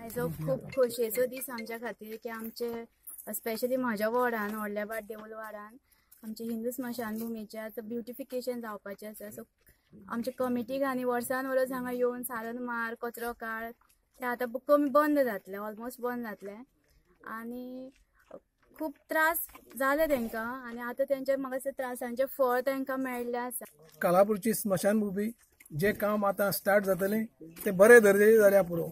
हेजो खूब खोशयेचो दीस आमच्या खातीर की आमचे स्पेशली म्हज्या वॉर्डान व्हडल्याबाट देवूळ वाडान आमचे हिंदू स्मशानभुमीचे आतां ब्युटिफिकेशन जावपाचें आसा. सो आमच्या कमिटीक आनी वर्सान वरस हांगा येवन सारण मार कचरो काड ते आतां कमी बंद जातले, ऑलमोस्ट बंद जातले आनी खूब त्रास जाले तांकां आनी आतां तेंचे म्हाका त्रासांचे फळ तांकां मेळिल्लें आसा. कालापूरची स्मशानभूमी जे काम आता स्टार्ट जातले ते बरे दर्जेचे जाल्या पुरो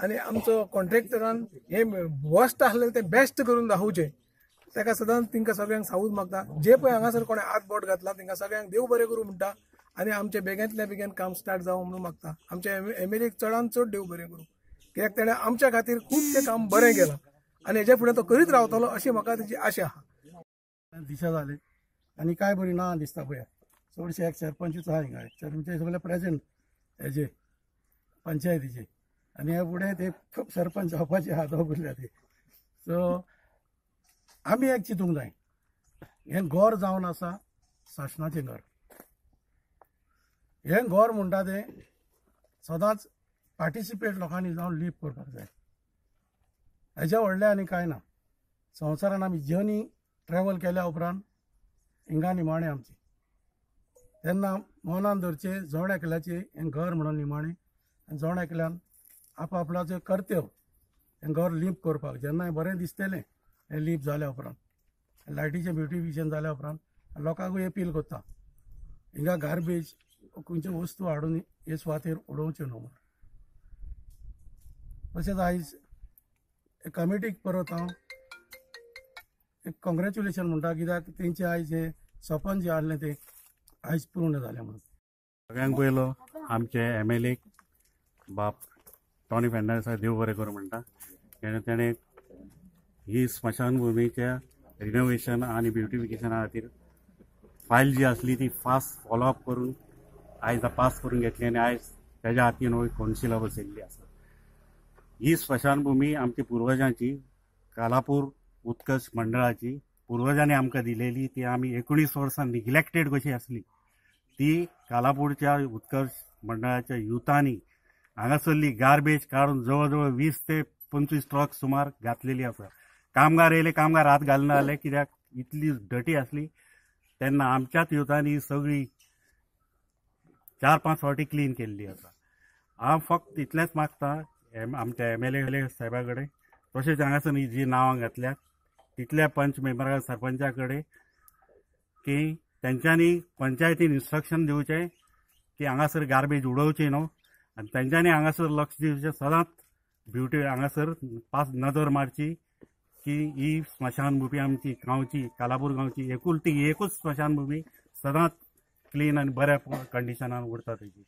आणि आमचो कॉन्ट्रॅक्टरान हे वर्स्ट आसले ते बेस्ट करून दाखोवचे ताका सदांच तांकां सगळ्यांक सांगूंक मागता. जे पळय हांगासर कोणे हात बोट घातला तांकां सगळ्यांक देव बरें करूं म्हणटा आनी आमचे बेगींतल्या बेगीन काम स्टार्ट जावं म्हणून मागता. आमच्या एमएलएक चडांत चड देव बरें करूं कित्याक तेणें आमच्या खातीर खूब तें काम बरें केलां आनी हेजे फुडें तो करीत रावतलो अशी म्हाका तेची आशा आहा. दिशा जाले आनी काय बरी ना दिसता पळय. चडशे एक सरपंचूच आहा हिंगा, सरपंच सगळे प्रेजेंट हेजे पंचायतीचे आनी हे फुडें ते सरपंच जावपाचे आहा दोगुल्ल्या ते. सो आमी एक चिंतूंक जाय, हें घर जावन आसा शासनाचें घर. हें घर म्हणटा तें सदांच पार्टिसिपेट लोकांनी जावन लीव करपाक जाय. हेज्या व्हडलें आनी कांय ना. संवसारान आमी जर्नी ट्रॅव्हल केल्या उपरांत हिंगा निमाणें आमचें तेन्ना मनान धरचें जण एकल्याचें हें घर म्हणून निमाणें आनी जण एकल्यान आपआपल्याचें कर्तव्य हें घर लीप करपाक. जेन्ना हें बरें दिसतलें हें लीप जाल्या उपरांत लायटीचें ब्युटिफिकेशन जाल्या उपरांत लोकांकूय अपील करता हिंगा गार्बेज खंयच्यो वस्तू हाडून हे सुवातेर उडोवच्यो न्हू म्हणून. तशेंच आयज कमिटीक परत हांव एक कॉंग्रॅच्युलेशन म्हणटा कित्याक तेंचे आयज हे सपन जें आसलें तें आयज पूर्ण जालें म्हणून. सगळ्यांक पयलो आमचे एमएलएक बाप टॉनी फेर्नांडीस देव बरें करूं म्हणटा. तेणें ही स्मशानभुमीच्या रिनोवेशन आनी ब्युटिफिकेशना खातीर फायल जी आसली ती फास्ट फॉलोअप करून आयज पास करून घेतली आनी आयज तेज्या हातीन हो कौन्सिला बसयल्ली आसा. ही स्मशानभूमी आमची पुर्वजांची कालापूर उत्कर्श मंडळाची पुर्वजांनी आमकां दिलेली. ती आमी 19 वर्सां निग्लेक्टेड कशी आसली ती कालापूरच्या उत्कर्श मंडळाच्या युथांनी हांगासरली गार्बेज काडून जवळ जवळ 20 ते 25 ट्रक सुमार घातलेली आसा. कामगार येयले, कामगार हात घालना जाले कित्याक इतली डटी आसली. तेन्ना आमच्याच युथांनी सगळी 4-5 फावटी क्लीन केल्ली आसा. हांव फक्त इतलेंच मागता आमच्या एमएलए साहेबा कडेन तशेंच हांगासर जी नांवां घातल्यात तितल्या पंच मेंबरा सरपंचा कडेन की तेंच्यांनी पंचायतीन इन्स्ट्रक्शन दिवचें की हांगासर गार्बेज उडोवची न्हू आनी तेंच्यांनी हांगासर लक्ष दिवचें. सदांच ब्युटी हांगासर पास नदर मारची की ही स्मशानभूमी आमची गांवची कालापूर गांवची एकूच स्मशानभूमी सदांच क्लीन आनी बऱ्या कंडिशनान उरता तेजी.